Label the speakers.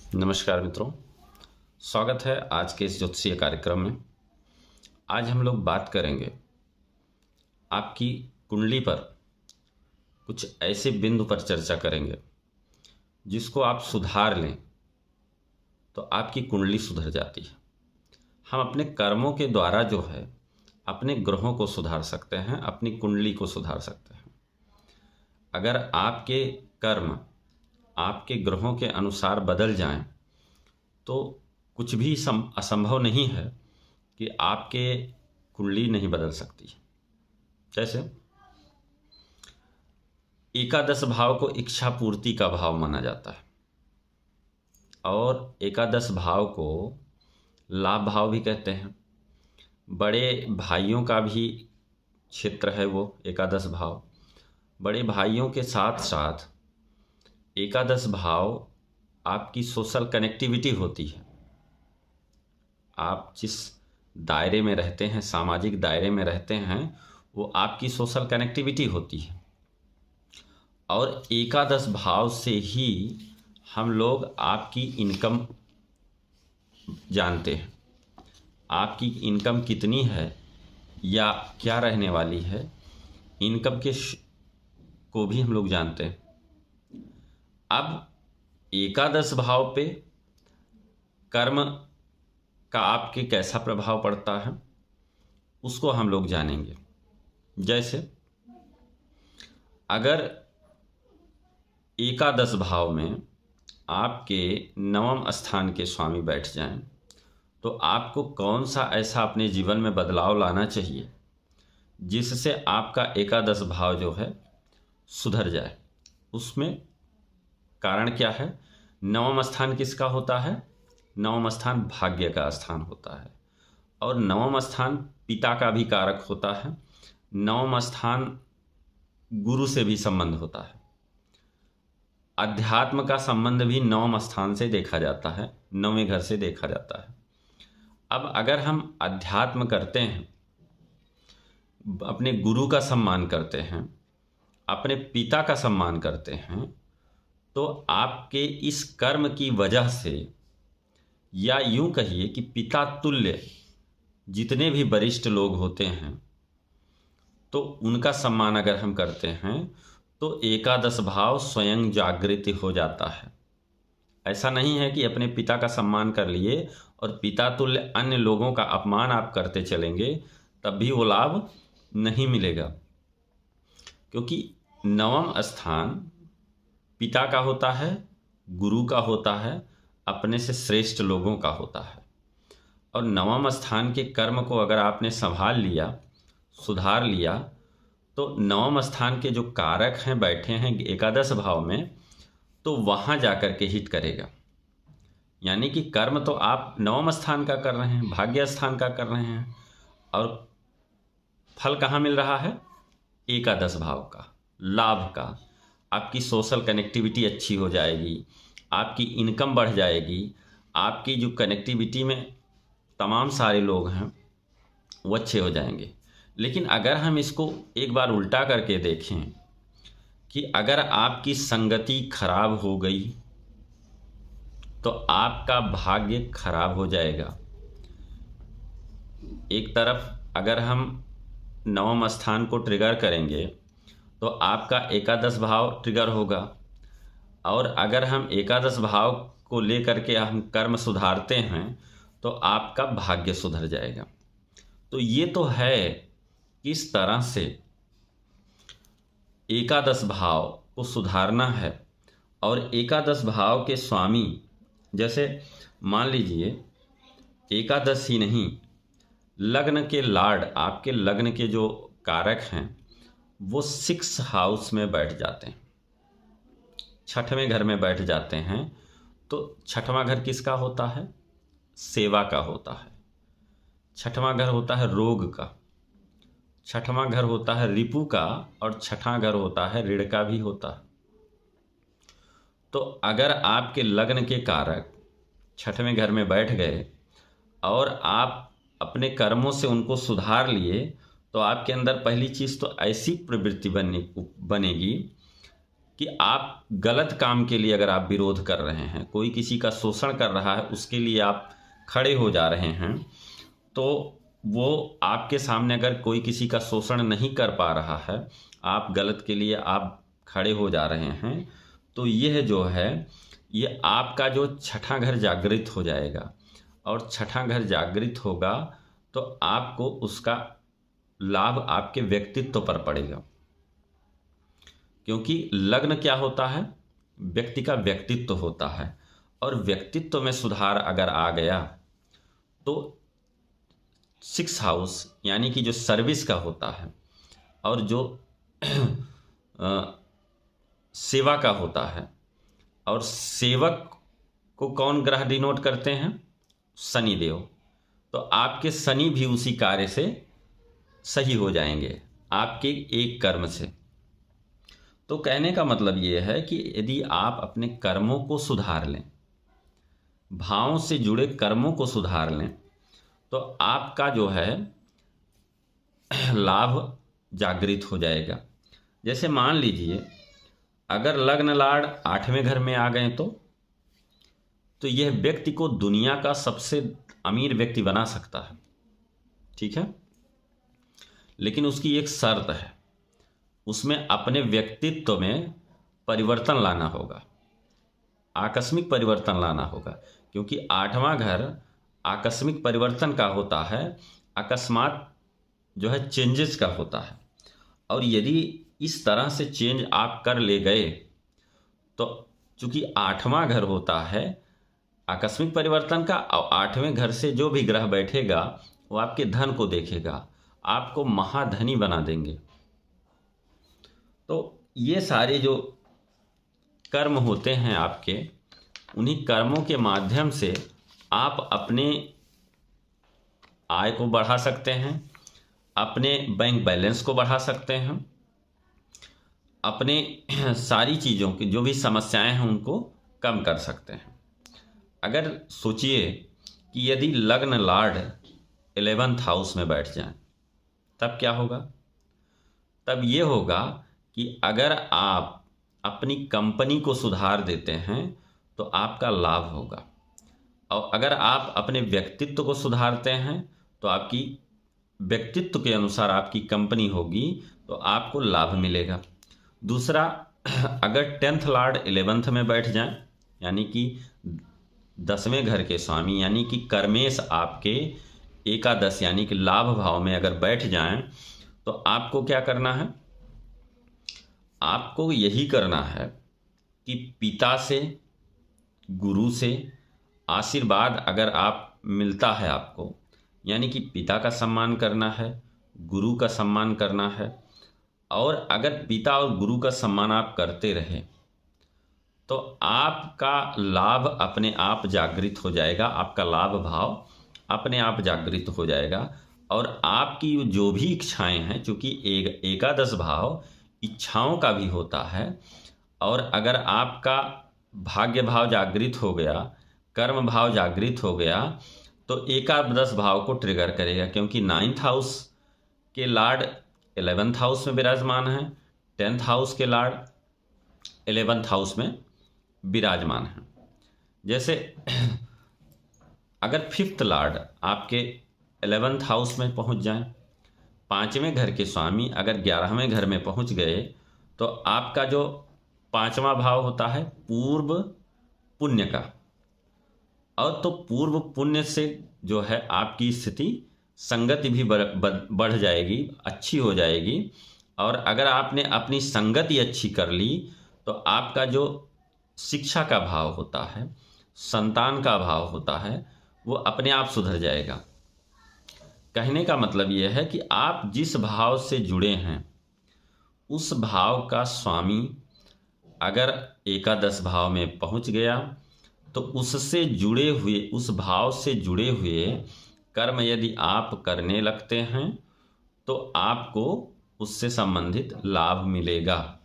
Speaker 1: नमस्कार मित्रों, स्वागत है आज के इस ज्योतिषीय कार्यक्रम में। आज हम लोग बात करेंगे आपकी कुंडली पर कुछ ऐसे बिंदु पर चर्चा करेंगे जिसको आप सुधार लें तो आपकी कुंडली सुधर जाती है। हम अपने कर्मों के द्वारा जो है अपने ग्रहों को सुधार सकते हैं, अपनी कुंडली को सुधार सकते हैं। अगर आपके कर्म आपके ग्रहों के अनुसार बदल जाएं तो कुछ भी असंभव नहीं है कि आपके कुंडली नहीं बदल सकती। जैसे एकादश भाव को इच्छा पूर्ति का भाव माना जाता है और एकादश भाव को लाभ भाव भी कहते हैं। बड़े भाइयों का भी क्षेत्र है वो एकादश भाव। बड़े भाइयों के साथ साथ एकादश भाव आपकी सोशल कनेक्टिविटी होती है। आप जिस दायरे में रहते हैं, सामाजिक दायरे में रहते हैं, वो आपकी सोशल कनेक्टिविटी होती है। और एकादश भाव से ही हम लोग आपकी इनकम जानते हैं। आपकी इनकम कितनी है या क्या रहने वाली है, इनकम के को भी हम लोग जानते हैं। अब एकादश भाव पे कर्म का आपके कैसा प्रभाव पड़ता है उसको हम लोग जानेंगे। जैसे अगर एकादश भाव में आपके नवम स्थान के स्वामी बैठ जाएं तो आपको कौन सा ऐसा अपने जीवन में बदलाव लाना चाहिए जिससे आपका एकादश भाव जो है सुधर जाए। उसमें कारण क्या है? नवम स्थान किसका होता है? नवम स्थान भाग्य का स्थान होता है और नवम स्थान पिता का भी कारक होता है। नवम स्थान गुरु से भी संबंध होता है। अध्यात्म का संबंध भी नवम स्थान से देखा जाता है, नौवें घर से देखा जाता है। अब अगर हम अध्यात्म करते हैं, अपने गुरु का सम्मान करते हैं, अपने पिता का सम्मान करते हैं, तो आपके इस कर्म की वजह से, या यूं कहिए कि पिता तुल्य जितने भी वरिष्ठ लोग होते हैं तो उनका सम्मान अगर हम करते हैं तो एकादश भाव स्वयं जागृत हो जाता है। ऐसा नहीं है कि अपने पिता का सम्मान कर लिए और पिता तुल्य अन्य लोगों का अपमान आप करते चलेंगे तब भी वो लाभ नहीं मिलेगा, क्योंकि नवम स्थान पिता का होता है, गुरु का होता है, अपने से श्रेष्ठ लोगों का होता है। और नवम स्थान के कर्म को अगर आपने संभाल लिया, सुधार लिया, तो नवम स्थान के जो कारक हैं बैठे हैं एकादश भाव में, तो वहाँ जाकर के हिट करेगा। यानी कि कर्म तो आप नवम स्थान का कर रहे हैं, भाग्य स्थान का कर रहे हैं, और फल कहाँ मिल रहा है? एकादश भाव का, लाभ का। आपकी सोशल कनेक्टिविटी अच्छी हो जाएगी, आपकी इनकम बढ़ जाएगी, आपकी जो कनेक्टिविटी में तमाम सारे लोग हैं वो अच्छे हो जाएंगे। लेकिन अगर हम इसको एक बार उल्टा करके देखें कि अगर आपकी संगति खराब हो गई तो आपका भाग्य खराब हो जाएगा। एक तरफ अगर हम नवम स्थान को ट्रिगर करेंगे तो आपका एकादश भाव ट्रिगर होगा, और अगर हम एकादश भाव को लेकर के हम कर्म सुधारते हैं तो आपका भाग्य सुधर जाएगा। तो ये तो है किस तरह से एकादश भाव को सुधारना है। और एकादश भाव के स्वामी, जैसे मान लीजिए एकादश ही नहीं, लग्न के लॉर्ड, आपके लग्न के जो कारक हैं वो 6 हाउस में बैठ जाते हैं, 6वें घर में बैठ जाते हैं। तो 6वां घर किसका होता है? सेवा का होता है। 6वां घर होता है रोग का, 6वां घर होता है रिपु का, और 6वां घर होता है ऋण का भी होता है। तो अगर आपके लग्न के कारक 6वें घर में बैठ गए और आप अपने कर्मों से उनको सुधार लिए तो आपके अंदर पहली चीज़ तो ऐसी प्रवृत्ति बनेगी कि आप गलत काम के लिए अगर आप विरोध कर रहे हैं, कोई किसी का शोषण कर रहा है उसके लिए आप खड़े हो जा रहे हैं, तो वो आपके सामने अगर कोई किसी का शोषण नहीं कर पा रहा है, आप गलत के लिए आप खड़े हो जा रहे हैं, तो यह जो है ये आपका जो छठा घर जागृत हो जाएगा। और छठा घर जागृत होगा तो आपको उसका लाभ आपके व्यक्तित्व पर पड़ेगा, क्योंकि लग्न क्या होता है, व्यक्ति का व्यक्तित्व होता है। और व्यक्तित्व में सुधार अगर आ गया तो 6 हाउस यानी कि जो सर्विस का होता है और जो सेवा का होता है, और सेवक को कौन ग्रह डिनोट करते हैं, शनि देव, तो आपके शनि भी उसी कार्य से सही हो जाएंगे आपके एक कर्म से। तो कहने का मतलब ये है कि यदि आप अपने कर्मों को सुधार लें, भावों से जुड़े कर्मों को सुधार लें, तो आपका जो है लाभ जागृत हो जाएगा। जैसे मान लीजिए अगर लग्न लाड़ 8वें घर में आ गए तो यह व्यक्ति को दुनिया का सबसे अमीर व्यक्ति बना सकता है, ठीक है, लेकिन उसकी एक शर्त है, उसमें अपने व्यक्तित्व में परिवर्तन लाना होगा, आकस्मिक परिवर्तन लाना होगा, क्योंकि 8वां घर आकस्मिक परिवर्तन का होता है, अकस्मात जो है चेंजेस का होता है। और यदि इस तरह से चेंज आप कर ले गए तो चूंकि 8वां घर होता है आकस्मिक परिवर्तन का, और 8वें घर से जो भी ग्रह बैठेगा वो आपके धन को देखेगा, आपको महाधनी बना देंगे। तो ये सारे जो कर्म होते हैं आपके, उन्हीं कर्मों के माध्यम से आप अपने आय को बढ़ा सकते हैं, अपने बैंक बैलेंस को बढ़ा सकते हैं, अपने सारी चीज़ों की जो भी समस्याएं हैं उनको कम कर सकते हैं। अगर सोचिए कि यदि लग्न लार्ड 11th हाउस में बैठ जाए तब क्या होगा? तब ये होगा कि अगर आप अपनी कंपनी को सुधार देते हैं तो आपका लाभ होगा, और अगर आप अपने व्यक्तित्व को सुधारते हैं तो आपकी व्यक्तित्व के अनुसार आपकी कंपनी होगी तो आपको लाभ मिलेगा। दूसरा, अगर 10th लॉर्ड 11th में बैठ जाएं, यानी कि 10वें घर के स्वामी यानी कि कर्मेश आपके एकादश यानी कि लाभ भाव में अगर बैठ जाएं तो आपको क्या करना है? आपको यही करना है कि पिता से, गुरु से आशीर्वाद अगर आप मिलता है आपको, यानी कि पिता का सम्मान करना है, गुरु का सम्मान करना है, और अगर पिता और गुरु का सम्मान आप करते रहे तो आपका लाभ अपने आप जागृत हो जाएगा, आपका लाभ भाव अपने आप जागृत हो जाएगा। और आपकी जो भी इच्छाएं हैं, चूँकि एकादश भाव इच्छाओं का भी होता है, और अगर आपका भाग्य भाव जागृत हो गया, कर्म भाव जागृत हो गया, तो एकादश भाव को ट्रिगर करेगा, क्योंकि 9th हाउस के लॉर्ड 11th हाउस में विराजमान है, 10th हाउस के लॉर्ड 11th हाउस में विराजमान है। जैसे अगर 5th लॉर्ड आपके 11th हाउस में पहुंच जाएं, 5वें घर के स्वामी अगर 11वें घर में पहुंच गए, तो आपका जो 5वां भाव होता है पूर्व पुण्य का, और तो पूर्व पुण्य से जो है आपकी स्थिति संगति भी बढ़ जाएगी, अच्छी हो जाएगी। और अगर आपने अपनी संगति अच्छी कर ली तो आपका जो शिक्षा का भाव होता है, संतान का भाव होता है, वो अपने आप सुधर जाएगा। कहने का मतलब यह है कि आप जिस भाव से जुड़े हैं उस भाव का स्वामी अगर एकादश भाव में पहुंच गया तो उससे जुड़े हुए, उस भाव से जुड़े हुए कर्म यदि आप करने लगते हैं तो आपको उससे संबंधित लाभ मिलेगा।